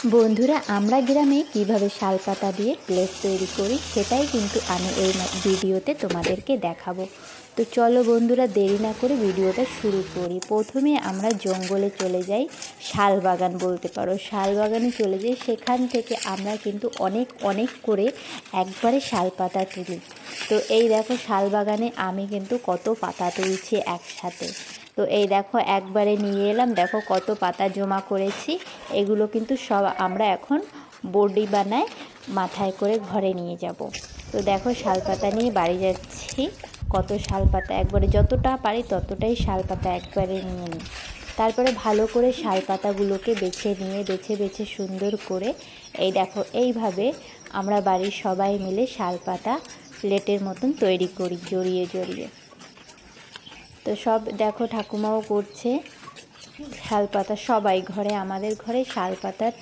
বন্ধুরা, আমরা গ্রামে কিভাবে শালপাতা দিয়ে প্লেট তৈরি করি সেটাই কিন্তু আমি এই ভিডিওতে তোমাদেরকে দেখাবো। তো চলো বন্ধুরা, দেরি না করে ভিডিওটা শুরু করি। প্রথমে আমরা জঙ্গলে চলে যাই, শাল বাগান বলতে পারো, শাল বাগানে চলে যাই। সেখান থেকে আমরা কিন্তু অনেক অনেক করে একবারে শালপাতা তুলি। তো এই দেখো, শাল বাগানে আমি কিন্তু কত পাতা তুলছি একসাথে। তো এই দেখো, একবারে নিয়ে এলাম, দেখো কত পাতা জমা করেছি। এগুলো কিন্তু সব আমরা এখন বড়ি বানায় মাথায় করে ঘরে নিয়ে যাব। তো দেখো, শালপাতা নিয়ে বাড়ি যাচ্ছি। কত শালপাতা, একবারে যতটা পারি ততটাই শালপাতা একবারে নিয়ে নিই। তারপরে ভালো করে শালপাতাগুলোকে বেছে নিয়ে বেছে বেছে সুন্দর করে এই দেখো এইভাবে আমরা বাড়ির সবাই মিলে শালপাতা প্লেটের মতন তৈরি করি জড়িয়ে জড়িয়ে। তো সব দেখো, ঠাকুমাও করছে শালপাতা। সবাই ঘরে, আমাদের ঘরে শালপাতার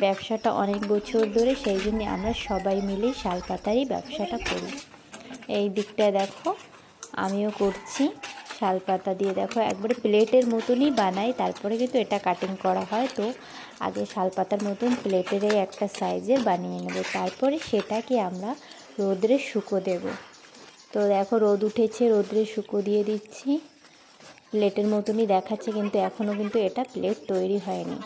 ব্যবসাটা অনেক বছর ধরে, সেই জন্য আমরা সবাই মিলে শালপাতারই ব্যবসাটা করি। এই দিকটা দেখো, আমিও করছি শালপাতা দিয়ে। দেখো একবারে প্লেটের মতনই বানাই, তারপরে কিন্তু এটা কাটিং করা হয়। তো আগে শালপাতার মতন প্লেটেরই একটা সাইজের বানিয়ে নেব, তারপরে সেটাকে আমরা রোদ্রে শুকো দেব। তো দেখো, রোদ উঠেছে, রোদ্রে শুকো দিয়ে দিচ্ছি। প্লেটের মতনই দেখাচ্ছে, কিন্তু এখনও কিন্তু এটা প্লেট তৈরি হয়নি।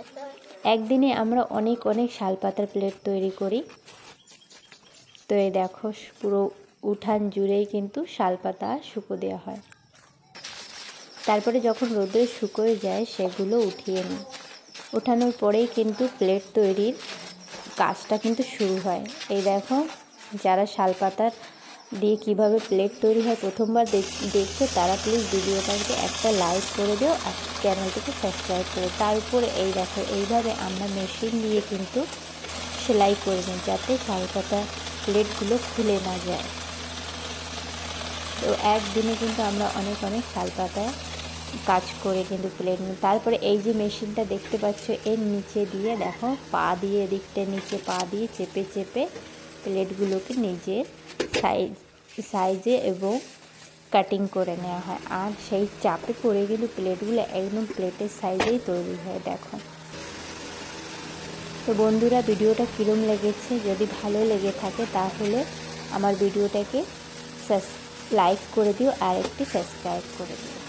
একদিনে আমরা অনেক অনেক শালপাতার প্লেট তৈরি করি। তো এই দেখো, পুরো উঠান জুড়েই কিন্তু শালপাতা শুকো দেওয়া হয়। তারপরে যখন রোদে শুকোয় যায় সেগুলো উঠিয়ে নিই। ওঠানোর পরেই কিন্তু প্লেট তৈরির কাজটা কিন্তু শুরু হয়। এই দেখো, যারা শালপাতার দিয়ে কিভাবে প্লেট তৈরি হয় প্রথমবার দেখছো তারা প্লিজ ভিডিওটাকে একটা লাইক করে দিও আর চ্যানেলটিকে সাবস্ক্রাইব করো। তার উপরে এই দেখো, এইভাবে আমরা মেশিন দিয়ে কিন্তু সেলাই করে নিই, যাতে শালপাতা প্লেটগুলো খুলে না যায়। তো একদিনে কিন্তু আমরা অনেক অনেক শালপাতা কাজ করে কিন্তু প্লেট নিই। তারপরে এই যে মেশিনটা দেখতে পাচ্ছ, এর নিচে দিয়ে দেখো পা দিয়ে, এদিকটা নিচে পা দিয়ে চেপে চেপে প্লেটগুলোকে নিজের সাইজে এবং কাটিং করে নেওয়া হয়। আর সেই চাপে করে কিন্তু প্লেটগুলো একদম প্লেটের সাইজেই তৈরি হয়। দেখো তো বন্ধুরা, ভিডিওটা কীরকম লেগেছে, যদি ভালো লেগে থাকে তাহলে আমার ভিডিওটাকে লাইক করে দিও আর একটি সাবস্ক্রাইব করে দিও।